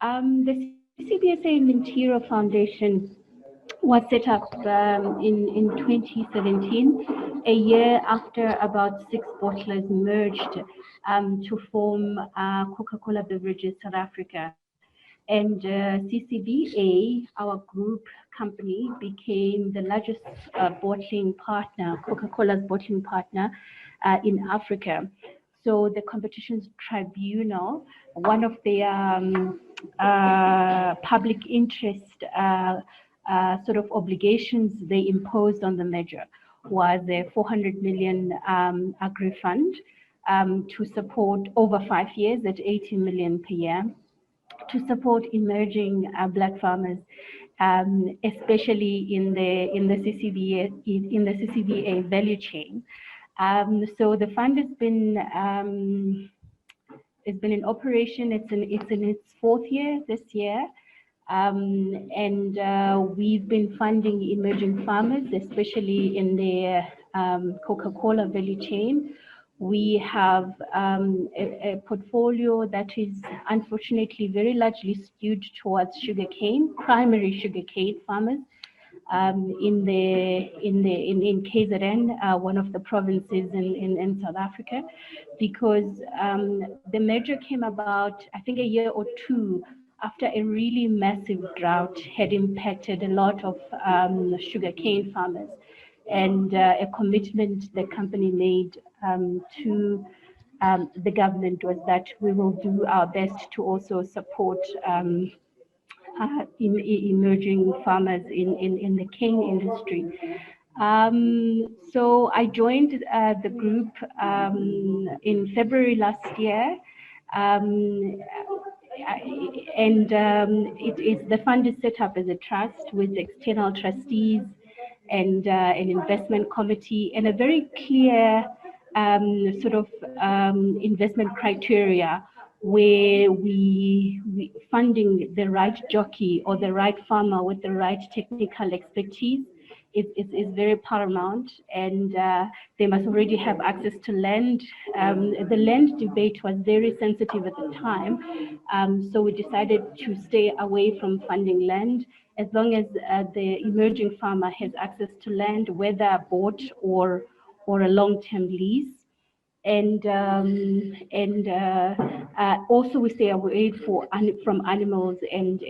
The CBSA Mintiero Foundation was set up in 2017, a year after about six bottlers merged to form Coca-Cola Beverages South Africa. And CCBA, our group company, became the largest bottling partner, Coca-Cola's bottling partner in Africa. So the competitions tribunal, one of their public interest sort of obligations they imposed on the merger was a 400 million agri fund to support over 5 years at 80 million per year to support emerging black farmers, especially in the CCBA value chain. So the fund has been in operation. It's in its fourth year this year. And we've been funding emerging farmers, especially in the Coca-Cola value chain. We have a portfolio that is unfortunately very largely skewed towards sugarcane, primary sugarcane farmers in KZN, one of the provinces in South Africa, because the merger came about, I think, a year or two after a really massive drought had impacted a lot of sugarcane farmers. And a commitment the company made to the government was that we will do our best to also support emerging farmers in the cane industry. So I joined the group in February last year. The fund is set up as a trust with external trustees and an investment committee and a very clear sort of investment criteria where we funding the right jockey or the right farmer with the right technical expertise is very paramount, and they must already have access to land. The land debate was very sensitive at the time, so we decided to stay away from funding land as long as the emerging farmer has access to land, whether bought or a long-term lease. And also we stay away from animals and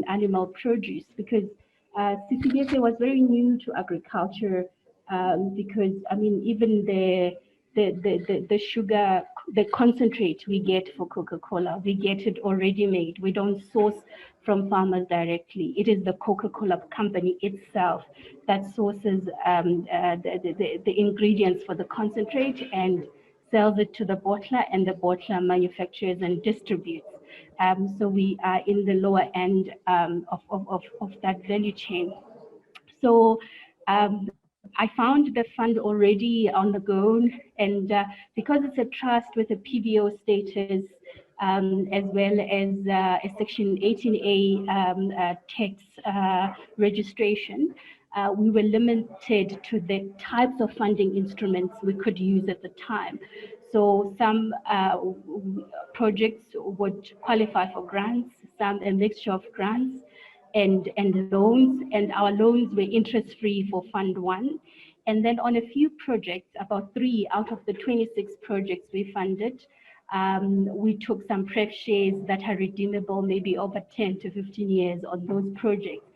animal produce, because CCBSA was very new to agriculture, because I mean even the sugar, the concentrate we get for Coca-Cola, we get it already made. We don't source from farmers directly. It is the Coca-Cola company itself that sources the ingredients for the concentrate and sells it to the bottler, and the bottler manufactures and distributes. So we are in the lower end of that value chain. So I found the fund already on the go, and because it's a trust with a PBO status, as well as a Section 18A tax registration, we were limited to the types of funding instruments we could use at the time. So some projects would qualify for grants, some a mixture of grants and loans, and our loans were interest-free for Fund 1. And then on a few projects, about 3 out of the 26 projects we funded, we took some pref shares that are redeemable maybe over 10 to 15 years on those projects,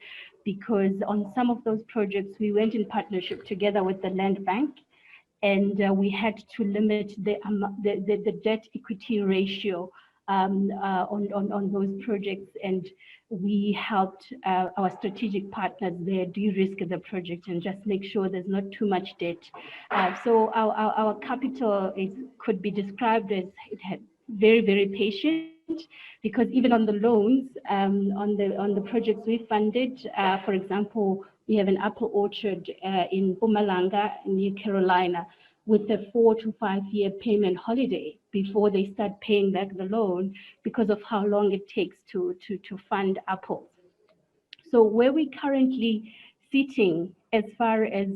because on some of those projects we went in partnership together with the land bank, and we had to limit the debt equity ratio on those projects, and we helped our strategic partners there de-risk the project and just make sure there's not too much debt. So our capital could be described as it had very, very patient, because even on the loans, on the projects we funded, for example, we have an apple orchard in Mpumalanga, New Carolina, with a 4 to 5 year payment holiday before they start paying back the loan because of how long it takes to fund apples. So where we currently sitting as far as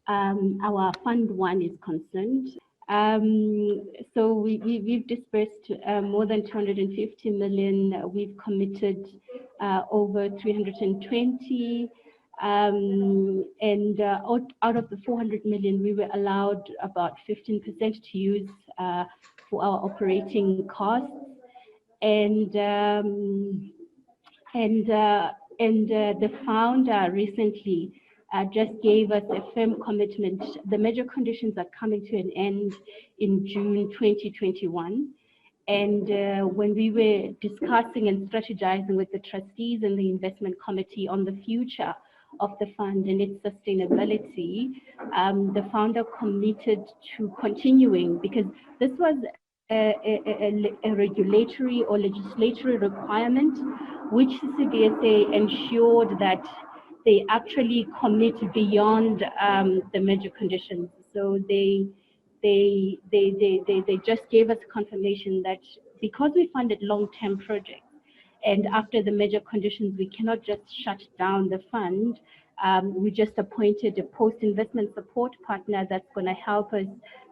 our Fund 1 is concerned, We've dispersed more than 250 million. We've committed over 320. Out of the 400 million, we were allowed about 15% to use for our operating costs. And and the founder recently just gave us a firm commitment. The major conditions are coming to an end in June 2021. And when we were discussing and strategizing with the trustees and the investment committee on the future of the fund and its sustainability, the founder committed to continuing, because this was a regulatory or legislatory requirement, which CCBSA ensured that they actually commit beyond the major conditions. So they just gave us confirmation that because we funded long-term projects, and after the major conditions, we cannot just shut down the fund. We just appointed a post-investment support partner that's going to help us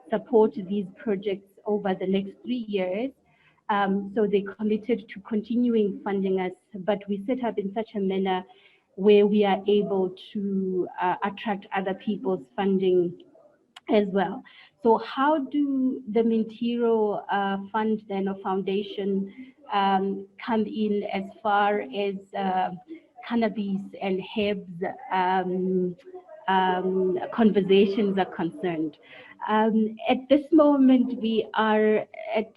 support these projects over the next 3 years. So they committed to continuing funding us, but we set up in such a manner where we are able to attract other people's funding as well. So how do the Mintiro fund then or foundation come in as far as cannabis and herbs conversations are concerned? At this moment, we are at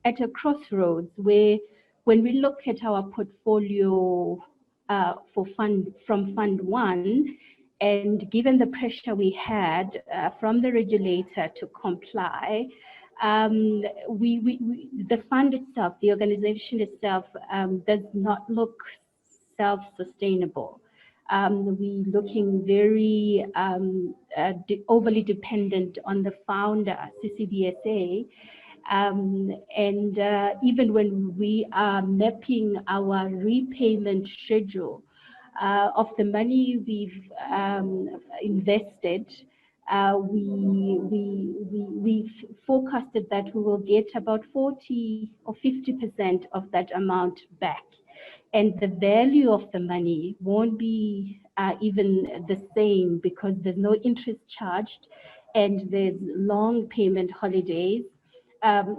a crossroads where when we look at our portfolio from Fund 1, and given the pressure we had from the regulator to comply, the fund itself, the organization itself, does not look self-sustainable. We're looking very overly dependent on the founder, CCBSA. Even when we are mapping our repayment schedule of the money we've invested, we forecasted that we will get about 40 or 50% of that amount back. And the value of the money won't be even the same because there's no interest charged and there's long payment holidays.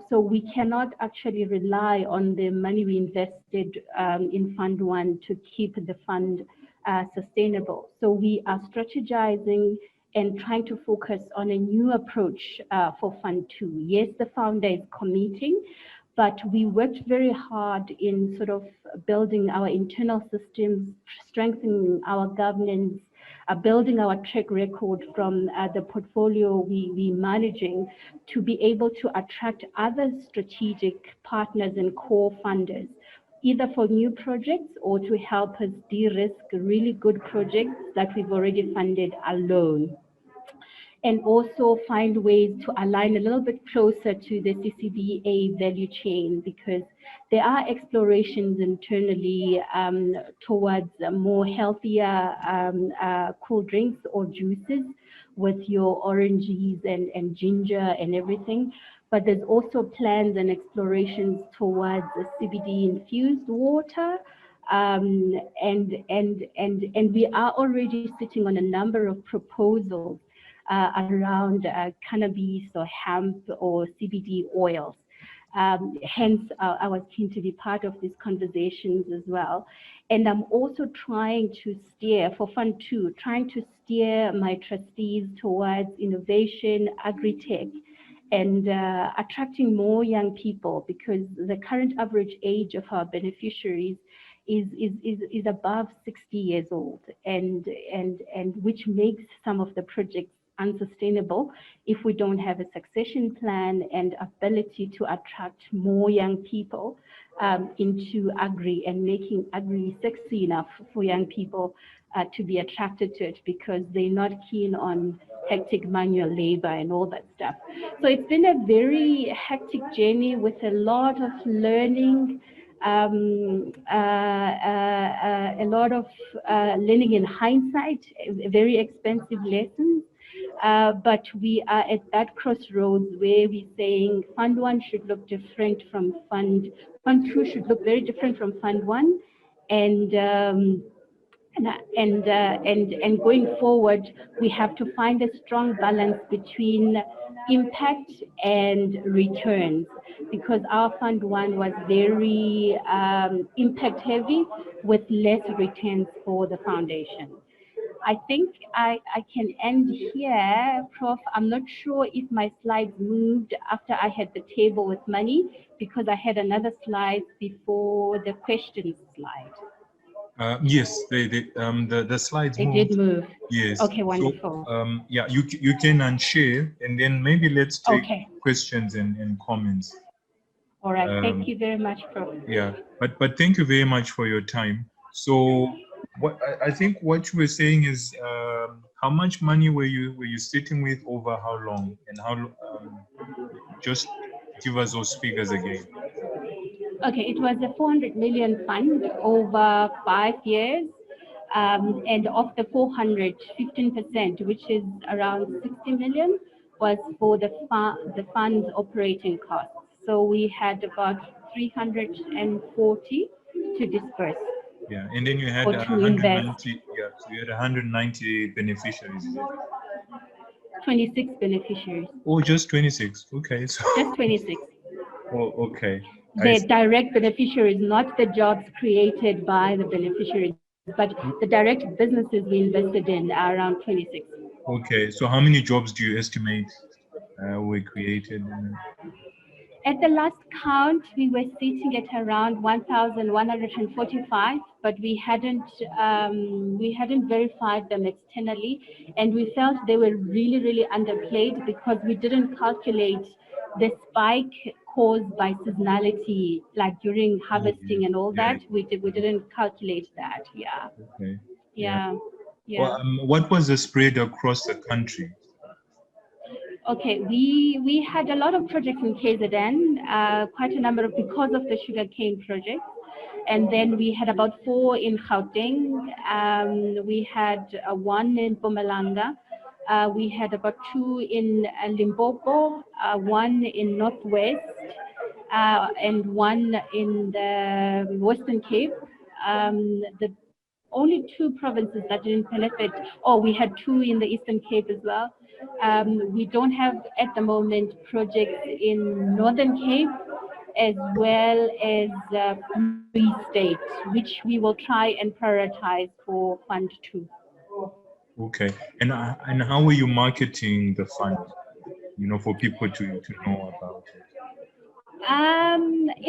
So we cannot actually rely on the money we invested in Fund 1 to keep the fund sustainable. So we are strategizing and trying to focus on a new approach for Fund 2. Yes, the founder is committing, but we worked very hard in sort of building our internal systems, strengthening our governance, building our track record from the portfolio we managing to be able to attract other strategic partners and core funders, either for new projects or to help us de-risk really good projects that we've already funded alone. And also find ways to align a little bit closer to the CCBA value chain, because there are explorations internally towards more healthier cool drinks or juices with your oranges and ginger and everything. But there's also plans and explorations towards CBD infused water. And we are already sitting on a number of proposals around cannabis or hemp or CBD oils. Hence, I was keen to be part of these conversations as well. And I'm also trying to steer, for Fund 2, trying to steer my trustees towards innovation, agri-tech, and attracting more young people, because the current average age of our beneficiaries is above 60 years old, and which makes some of the projects unsustainable if we don't have a succession plan and ability to attract more young people into agri and making agri sexy enough for young people to be attracted to it, because they're not keen on hectic manual labor and all that stuff. So it's been a very hectic journey with a lot of learning, a lot of learning in hindsight, very expensive lessons. But we are at that crossroads where we're saying Fund 1 should look different from Fund 2 should look very different from Fund 1. And and going forward, we have to find a strong balance between impact and returns, because our Fund 1 was very impact heavy with less returns for the foundation. I think I can end here, Prof. I'm not sure if my slides moved after I had the table with money, because I had another slide before the questions slide. Yes, the slides They moved. did move. Yes. Okay, So wonderful. yeah, you can unshare, and then maybe let's take Okay. questions and comments. All right. Thank you very much, Prof. Yeah, but thank you very much for your time. So what I think what you were saying is how much money were you sitting with over how long, and how just give us those figures again. Okay, it was a 400 million fund over 5 years. And of the 400, 15%, which is around 60 million, was for the fund's operating costs. So we had about 340 to disperse Yeah, and then you had or to invest. 190. Yeah, so you had 190 beneficiaries, is it? 26 beneficiaries. Oh, just 26. Okay, so Just 26. oh, okay. The direct beneficiaries, not the jobs created by the beneficiaries, but the direct businesses we invested in are around 26. Okay, so how many jobs do you estimate were created? At the last count, we were sitting at around 1,145, but we hadn't verified them externally, and we felt they were really, really underplayed because we didn't calculate the spike caused by seasonality, like during harvesting and all Yeah. that. We didn't calculate that. Yeah, Okay. Yeah. yeah, Well, yeah. what was the spread across the country? Okay, we had a lot of projects in KZN, quite a number of, because of the sugarcane project. And then we had about 4 in Gauteng. We had 1 in Mpumalanga. We had about 2 in Limpopo, 1 in Northwest, and 1 in the Western Cape. The only 2 provinces that didn't benefit, oh, we had 2 in the Eastern Cape as well. We don't have at the moment projects in Northern Cape as well as Free State, which we will try and prioritize for Fund 2. Okay. And how were you marketing the fund? For people to know about it.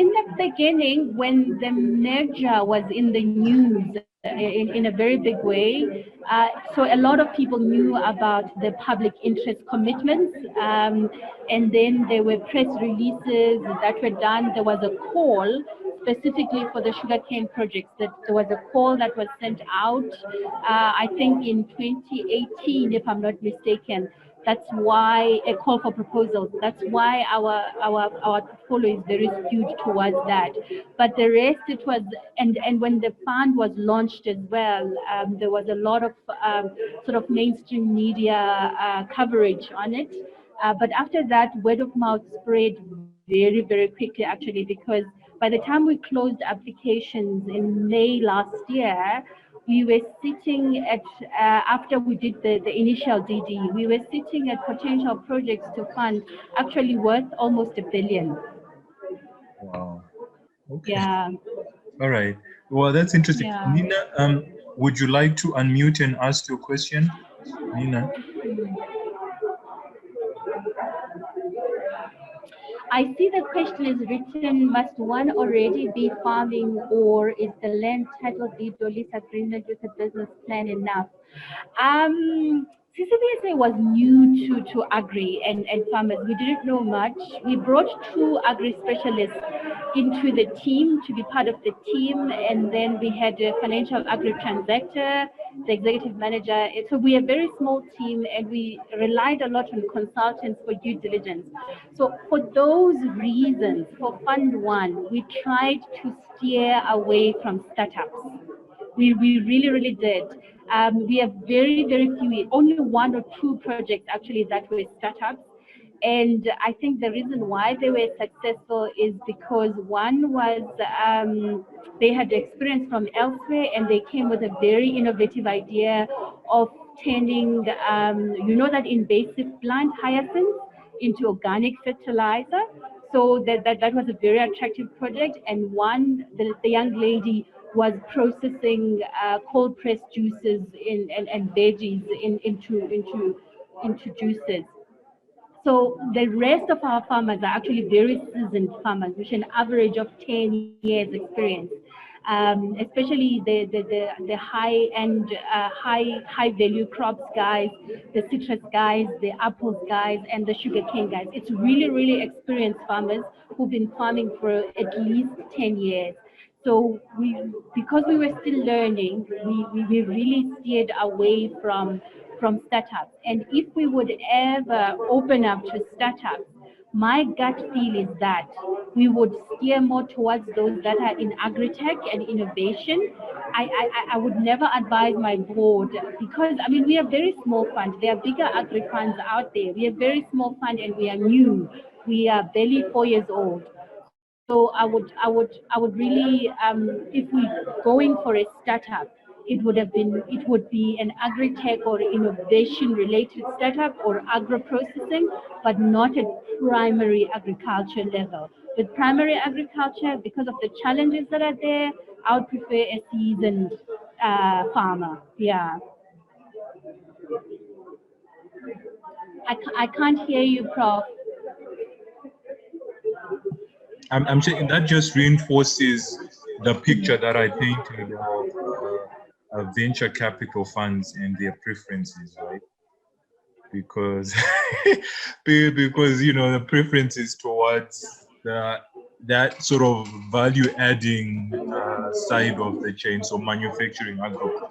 In the beginning, when the merger was in the news in a very big way, so a lot of people knew about the public interest commitments, and then there were press releases that were done. There was a call specifically for the sugarcane projects. That there was a call that was sent out, I think in 2018, if I'm not mistaken. That's why a call for proposals. That's why our portfolio is very skewed towards that. But the rest, it was, and when the fund was launched as well, there was a lot of sort of mainstream media coverage on it. But after that, word of mouth spread very, very quickly, actually, because by the time we closed applications in May last year, we were sitting at, after we did the initial DD, we were sitting at potential projects to fund actually worth almost $1 billion. Wow. Okay. Yeah. All right. Well, that's interesting. Yeah. Nina, would you like to unmute and ask your question? Nina? I see the question is written, must one already be farming, or is the land title deed or lease agreement with a business plan enough? CCBSA was new to agri and farmers. We didn't know much. We brought 2 agri specialists into the team to be part of the team, and then we had a financial agri transactor, the executive manager. So we are a very small team, and we relied a lot on consultants for due diligence. So for those reasons, for Fund 1, we tried to steer away from startups. We really, really did. We have very, very few, only one or two projects actually that were startups. And I think the reason why they were successful is because one was they had experience from elsewhere and they came with a very innovative idea of turning, that invasive plant hyacinth into organic fertilizer. So that was a very attractive project. And one, the young lady was processing cold pressed juices and veggies into juices. So the rest of our farmers are actually very seasoned farmers, with an average of 10 years experience. Especially the high end, high value crops guys, the citrus guys, the apples guys, and the sugarcane guys. It's really, really experienced farmers who've been farming for at least 10 years. So because we were still learning, we really steered away from startups. And if we would ever open up to startups, my gut feel is that we would steer more towards those that are in agri-tech and innovation. I would never advise my board because, I mean, we are very small fund. There are bigger agri funds out there. We are very small fund and we are new. We are barely 4 years old. So I would really, if we going for a startup, it would be an agri-tech or innovation related startup or agro-processing, but not at primary agriculture level. With primary agriculture, because of the challenges that are there, I would prefer a seasoned farmer. Yeah. I can't hear you, Prof. I'm saying that just reinforces the picture that I painted of venture capital funds and their preferences, right? Because because the preferences towards that sort of value adding side of the chain, so manufacturing, agro.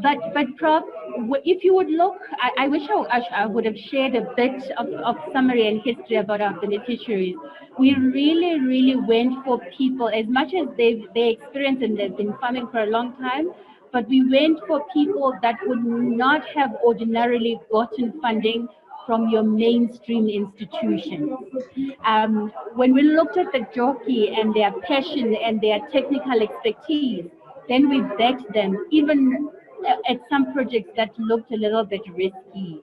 But Prof, if you would look, I wish I would have shared a bit of summary and history about our beneficiaries. We really, really went for people, as much as they experienced and they've been farming for a long time, but we went for people that would not have ordinarily gotten funding from your mainstream institutions. When we looked at the jockey and their passion and their technical expertise, then we backed them, even at some projects that looked a little bit risky.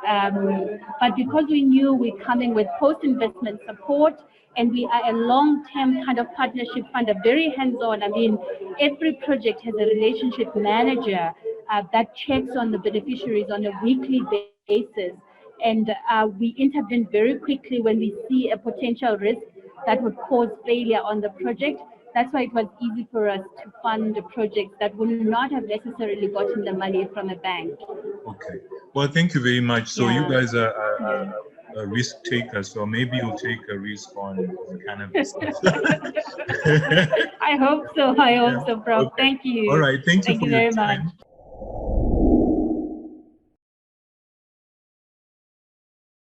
But because we knew we're coming with post-investment support and we are a long-term kind of partnership fund, a very hands-on, I mean, every project has a relationship manager that checks on the beneficiaries on a weekly basis. And we intervene very quickly when we see a potential risk that would cause failure on the project. That's why it was easy for us to fund the projects that would not have necessarily gotten the money from a bank. Okay. Well, thank you very much. So you Yeah. guys are a risk takers, so maybe you'll take a risk on cannabis. I hope so. I hope so, Prof. Okay. Thank you. All right. Thank you Thank for you your very time. much.